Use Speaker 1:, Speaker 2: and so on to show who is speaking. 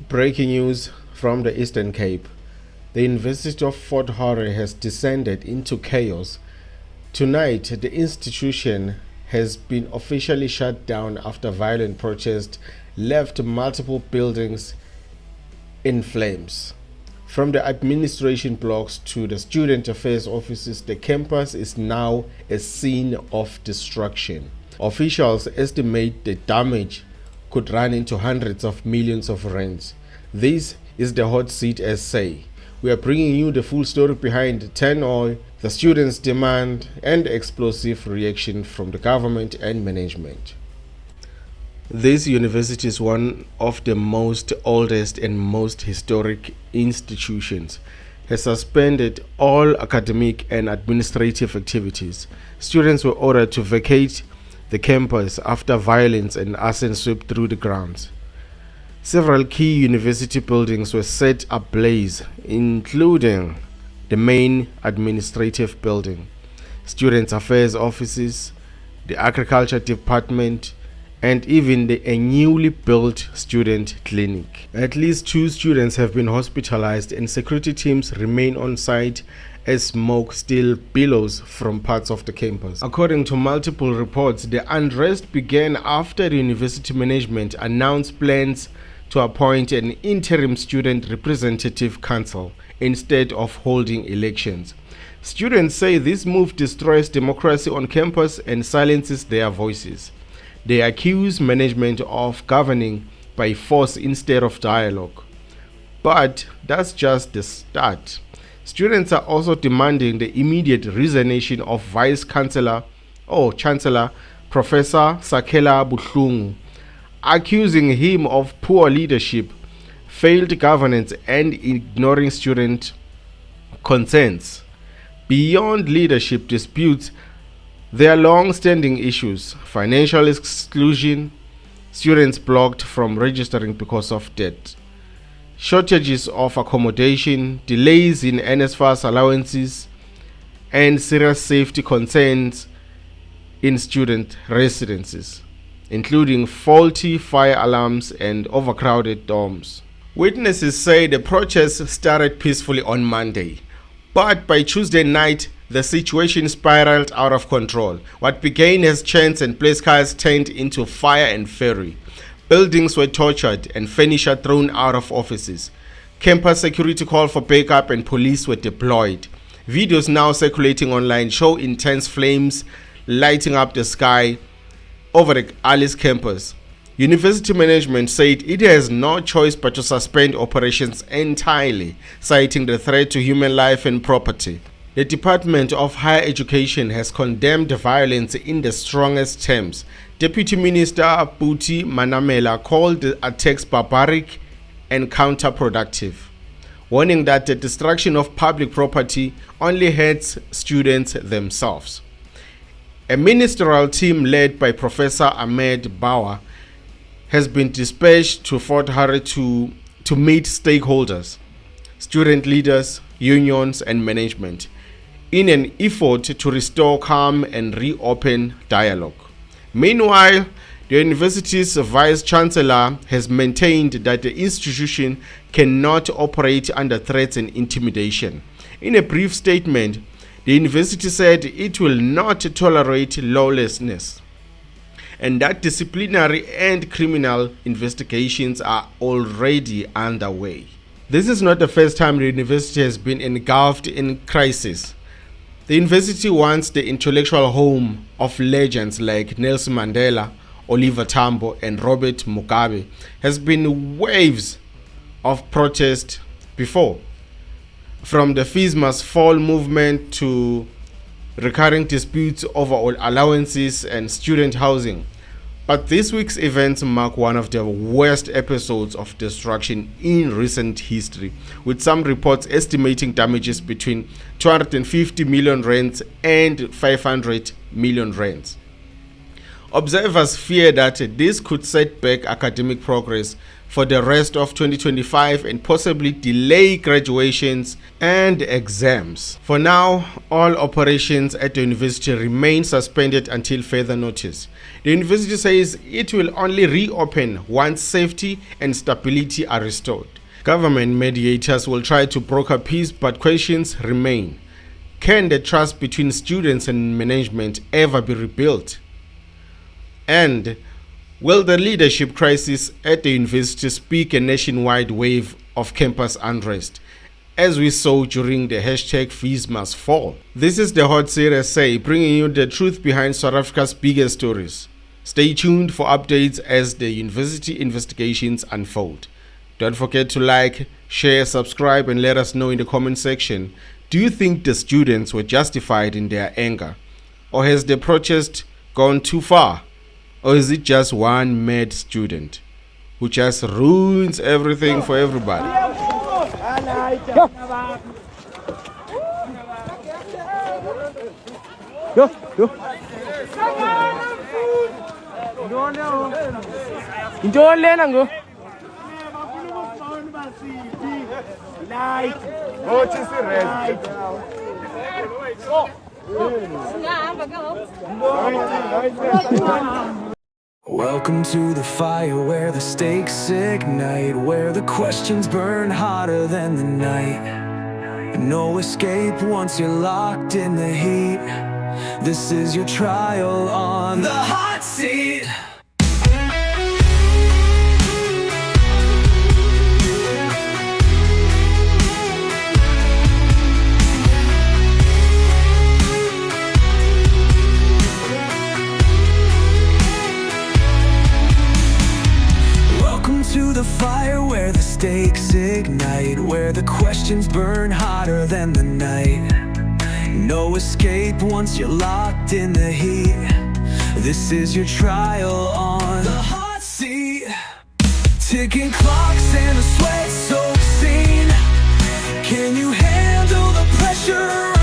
Speaker 1: Breaking news from the Eastern Cape. The University of Fort Hare has descended into chaos. Tonight, the institution has been officially shut down after violent protests left multiple buildings in flames. From the administration blocks to the student affairs offices, the campus is now a scene of destruction. Officials estimate the damage could run into hundreds of millions of rands. This is the hot seat essay. We are bringing you the full story behind turmoil, the students' demand, and explosive reaction from the government and management. This university is one of the most oldest and most historic institutions. Has suspended all academic and administrative activities. Students were ordered to vacate the campus after violence and arson swept through the grounds. Several key university buildings were set ablaze, including the main administrative building, student affairs offices, the agriculture department, and even a newly built student clinic. At least 2 students have been hospitalized and security teams remain on site as smoke still billows from parts of the campus. According to multiple reports, the unrest began after the university management announced plans to appoint an interim student representative council instead of holding elections. Students say this move destroys democracy on campus and silences their voices. They accuse management of governing by force instead of dialogue. But that's just the start. Students are also demanding the immediate resignation of Chancellor Professor Sakela Buhlungu, accusing him of poor leadership, failed governance, and ignoring student concerns. Beyond leadership disputes, there are long-standing issues: financial exclusion, students blocked from registering because of debt, shortages of accommodation, delays in NSFAS allowances, and serious safety concerns in student residences, including faulty fire alarms and overcrowded dorms. Witnesses say the protests started peacefully on Monday, but by Tuesday night, the situation spiraled out of control. What began as chants and place cards turned into fire and fury. Buildings were tortured and furniture thrown out of offices. Campus security called for backup and police were deployed. Videos now circulating online show intense flames lighting up the sky over the Alice campus. University management said it has no choice but to suspend operations entirely, citing the threat to human life and property. The Department of Higher Education has condemned the violence in the strongest terms. Deputy Minister Buti Manamela called the attacks barbaric and counterproductive, warning that the destruction of public property only hurts students themselves. A ministerial team led by Professor Ahmed Bauer has been dispatched to Fort Hare to meet stakeholders, student leaders, unions, and management in an effort to restore calm and reopen dialogue. Meanwhile, the university's vice-chancellor has maintained that the institution cannot operate under threats and intimidation. In a brief statement, the university said it will not tolerate lawlessness and that disciplinary and criminal investigations are already underway. This is not the first time the university has been engulfed in crisis. The university, once the intellectual home of legends like Nelson Mandela, Oliver Tambo, and Robert Mugabe, has been waves of protest before. From the fees must fall movement to recurring disputes over allowances and student housing. But this week's events mark one of the worst episodes of destruction in recent history, with some reports estimating damages between 250 million rands and 500 million rands. Observers fear that this could set back academic progress for the rest of 2025 and possibly delay graduations and exams. For now, all operations at the university remain suspended until further notice. The university says it will only reopen once safety and stability are restored. Government mediators will try to broker peace, but questions remain. Can the trust between students and management ever be rebuilt? And will the leadership crisis at the university speak a nationwide wave of campus unrest, as we saw during the hashtag Fees Must Fall? This is the Hot Hare Say, bringing you the truth behind South Africa's biggest stories. Stay tuned for updates as the university investigations unfold. Don't forget to like, share, subscribe, and let us know in the comment section. Do you think the students were justified in their anger? Or has the protest gone too far? Or is it just one mad student who just ruins everything for everybody?
Speaker 2: Welcome to the fire where the stakes ignite, where the questions burn hotter than the night. No escape once you're locked in the heat. This is your trial on the hot seat. To the fire where the stakes ignite, where the questions burn hotter than the night. No escape once you're locked in the heat. This is your trial on the hot seat. Ticking clocks and a sweat-soaked scene. Can you handle the pressure